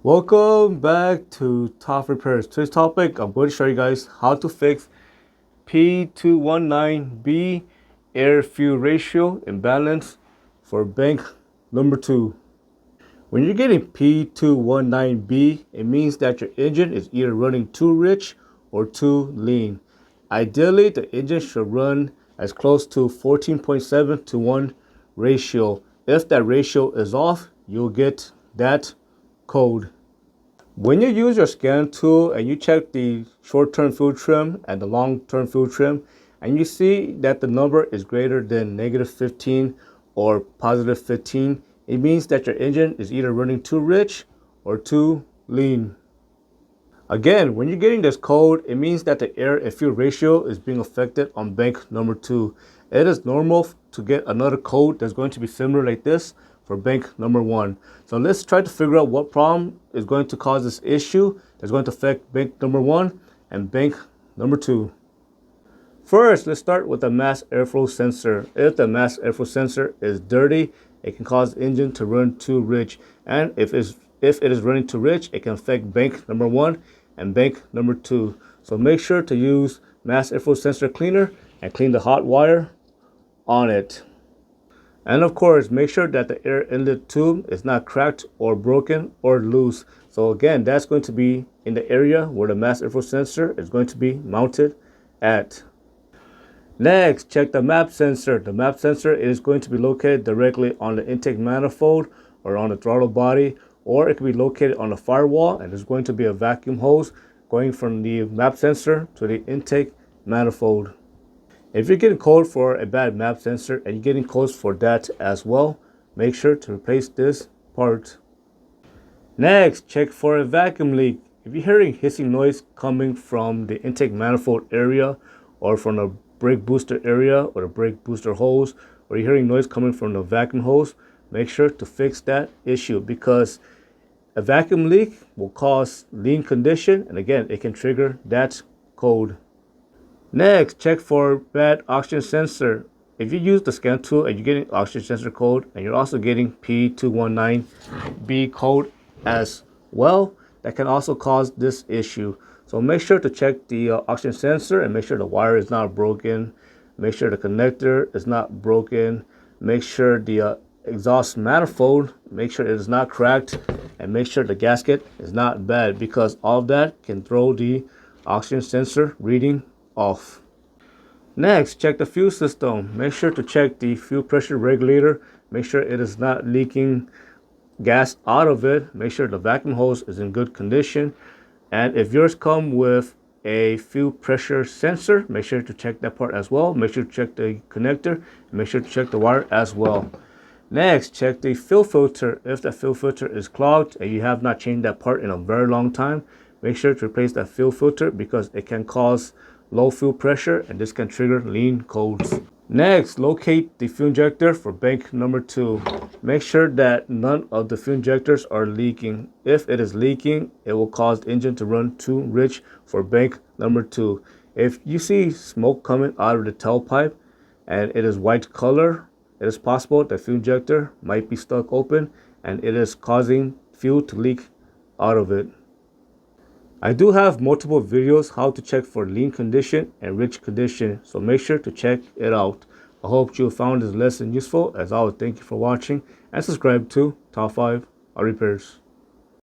Welcome back to Top Repairs. Today's topic, I'm going to show you guys how to fix P219B air fuel ratio imbalance for bank number 2. When you're getting P219B, it means that your engine is either running too rich or too lean. Ideally, the engine should run as close to 14.7 to 1 ratio. If that ratio is off, you'll get that code. When you use your scan tool and you check the short-term fuel trim and the long-term fuel trim, and you see that the number is greater than -15 or +15, it means that your engine is either running too rich or too lean. Again, when you're getting this code, it means that the air and fuel ratio is being affected on bank number 2. It is normal to get another code that's going to be similar like this for bank number 1. So let's try to figure out what problem is going to cause this issue that's going to affect bank number 1 and bank number 2. First, let's start with the mass airflow sensor. If the mass airflow sensor is dirty, it can cause the engine to run too rich. And if it is running too rich, it can affect bank number 1 and bank number 2. So make sure to use mass airflow sensor cleaner and clean the hot wire on it. And of course, make sure that the air inlet tube is not cracked or broken or loose. So again, that's going to be in the area where the mass airflow sensor is going to be mounted at. Next, check the map sensor. The map sensor is going to be located directly on the intake manifold or on the throttle body, or it can be located on the firewall, and there's going to be a vacuum hose going from the map sensor to the intake manifold. If you're getting code for a bad map sensor and you're getting codes for that as well, make sure to replace this part. Next, check for a vacuum leak. If you're hearing hissing noise coming from the intake manifold area or from the brake booster area or the brake booster hose, or you're hearing noise coming from the vacuum hose, make sure to fix that issue, because a vacuum leak will cause lean condition, and again, it can trigger that code. Next, check for bad oxygen sensor. If you use the scan tool and you're getting oxygen sensor code and you're also getting P219B code as well, that can also cause this issue. So make sure to check the oxygen sensor and make sure the wire is not broken. Make sure the connector is not broken. Make sure the exhaust manifold, make sure it is not cracked, and make sure the gasket is not bad, because all of that can throw the oxygen sensor reading off. Next, check the fuel system. Make sure to check the fuel pressure regulator. Make sure it is not leaking gas out of it. Make sure the vacuum hose is in good condition. And if yours come with a fuel pressure sensor, make sure to check that part as well. Make sure to check the connector, and make sure to check the wire as well. Next, check the fuel filter. If the fuel filter is clogged and you have not changed that part in a very long time, make sure to replace that fuel filter, because it can cause low fuel pressure and this can trigger lean codes. Next, locate the fuel injector for bank number 2. Make sure that none of the fuel injectors are leaking. If it is leaking, it will cause the engine to run too rich for bank number 2. If you see smoke coming out of the tailpipe and it is white color, it is possible the fuel injector might be stuck open and it is causing fuel to leak out of it. I do have multiple videos how to check for lean condition and rich condition, so make sure to check it out. I hope you found this lesson useful. As always, thank you for watching and subscribe to Top 5 Auto Repairs.